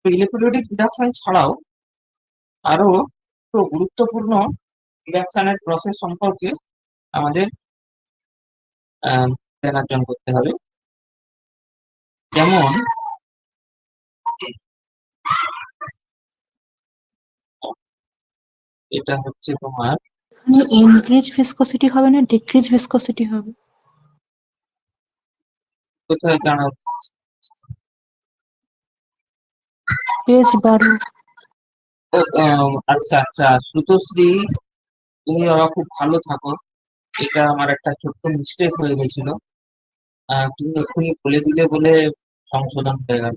তো ইলেকট্রোলিটিক রিডাকশন ছাড়াও আরো তো গুরুত্বপূর্ণ রিডাকশনের প্রসেস সম্পর্কে আমাদের জ্ঞানার্জন করতে হবে। যেমন এটা হচ্ছে তোমার ইনক্রিজ ভিসকসিটি হবে না ডিক্রিজ ভিসকসিটি হবে? কোথায় দাঁড়াও? পেজ 12। আচ্ছা আচ্ছা, শ্রুতশ্রী, তুমি বাবা খুব ভালো থাকো। এটা আমার একটা ছোট্ট মিস্টেক হয়ে গেছিল, তুমি এক্ষুনি বলে দিলে বলে সংশোধন হয়ে গেল।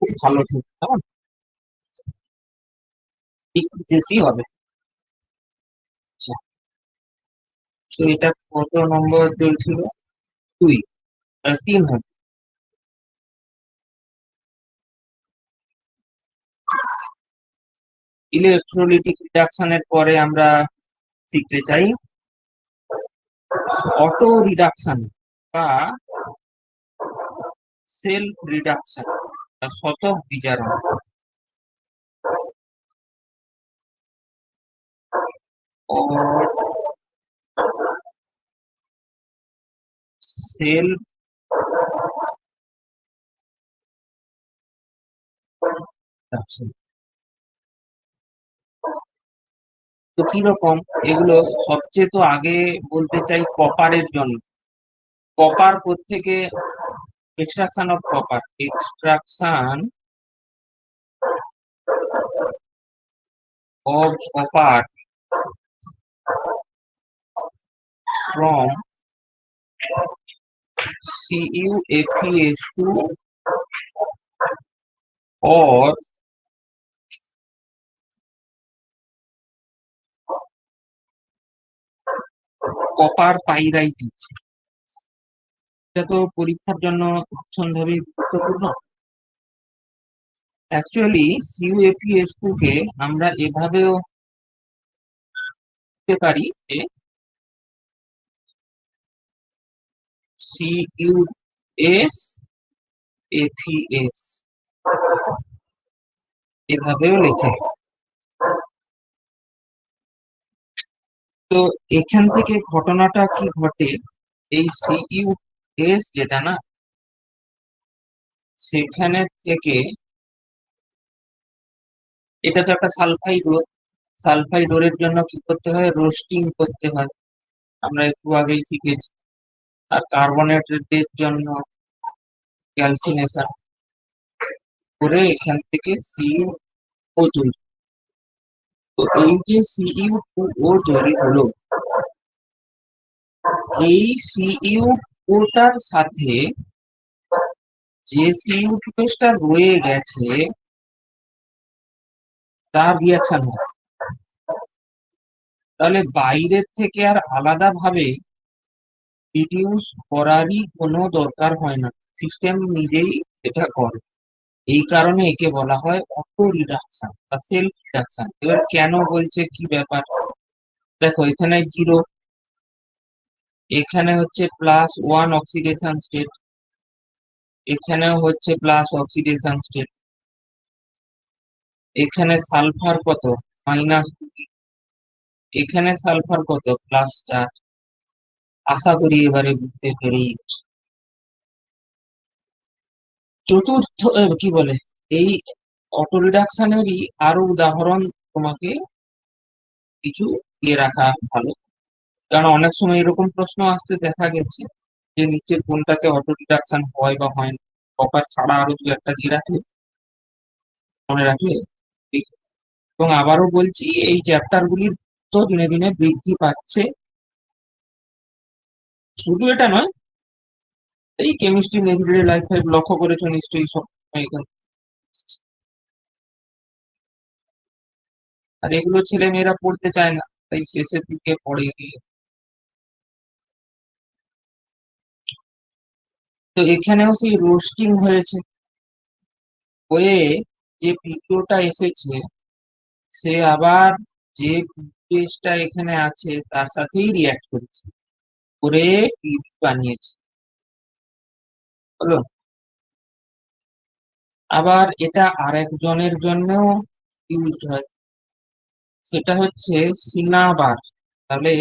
খুব ভালো, ঠিক কেমন, ঠিক যেসি হবে। আচ্ছা, তো এটা কত নম্বর চলছিল? 2, 3 হবে। ইলেকট্রোলিটিক রিডাকশনের পরে আমরা শিখতে চাই অটো রিডাকশন বা সেলফ রিডাকশন বা শতক বিজারণ। সেলফ রিডাকশন তো কিরকম এগুলো? সবচেয়ে তো আগে বলতে চাই কপারের জন্য। কপার থেকে extraction of copper, extraction of copper from CuFeS2 or copper pyrite. এটা তো পরীক্ষার জন্য ভীষণভাবে গুরুত্বপূর্ণ। অ্যাকচুয়ালি CuFeS2 কে আমরা এভাবেও লিখতে পারি যে CuSFeS, এভাবেও লেখে। তো এখান থেকে ঘটনাটা কি ঘটে, এই CuS যেটা না, সেখানে থেকে এটা তো একটা সালফাইড ওর। সালফাইড ওরের জন্য কি করতে হয়, রোস্টিং করতে হয়, আমরা একটু আগেই শিখেছি। আর কার্বনেটের জন্য ক্যালসিনেশন করে এখান থেকে CuO তৈরি। তো এই যে CuO তৈরি হলো, এই CuOটার সাথে যে CuO2টা রয়ে গেছে তার রিয়াকশন হয়। তাহলে বাইরের থেকে আর আলাদাভাবে রিডিউস করারই কোনো দরকার হয় না, সিস্টেম নিজেই এটা করে। এই কারণে একে বলা হয় অটো রিডাকশন বা সেলফ রিডাকশন। এবার কেন বলছে, কি ব্যাপার, দেখো এখানে 0, এখানে হচ্ছে +1 অক্সিডেশন স্টেট, এখানেও হচ্ছে প্লাস অক্সিডেশন স্টেট, এখানে সালফার কত, -2, এখানে সালফার কত, +4। আশা করি এবারে বুঝতে পেরেছি। চতুর্থ কি বলে, এই অটো রিডাকশনেরই আরো উদাহরণ তোমাকে কিছু দিয়ে রাখা ভালো, কারণ অনেক সময় এরকম প্রশ্ন আসতে দেখা গেছে যে নিচের কোনটাতে অটো রিডাকশন হয় বা হয় না। কপার ছাড়া আরো দু একটা দিয়ে রাখলে, মনে রাখলে ঠিক। এবং আবারও বলছি, এই চ্যাপ্টার গুলির তো দিনে দিনে বৃদ্ধি পাচ্ছে। শুধু এটা নয়, এই কেমিস্ট্রি এভরিডে লাইফ লক্ষ্য করেছো নিশ্চয়ই সব এখানে। আর এগুলো ছেলে মেয়েরা পড়তে চায় না, তাই শেষের দিকে পড়ে দিয়ে। তো এখানেও সেই রোস্টিং হয়েছে, হয়ে যে ভিডিওটা এসেছে সে আবার যে পেজটা এখানে আছে তার সাথেই রিয়াক্ট করেছে, করে টিভি বানিয়েছে, হলো। আবার এটা আরেকজনের জন্যও ইউজড হয়, সেটা হচ্ছে সিনাবার। তাহলে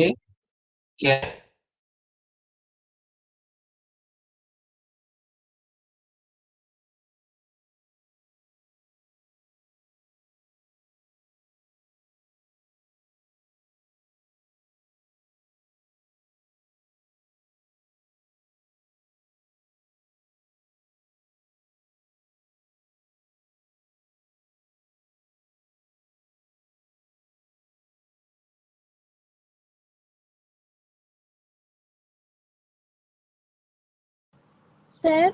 স্যার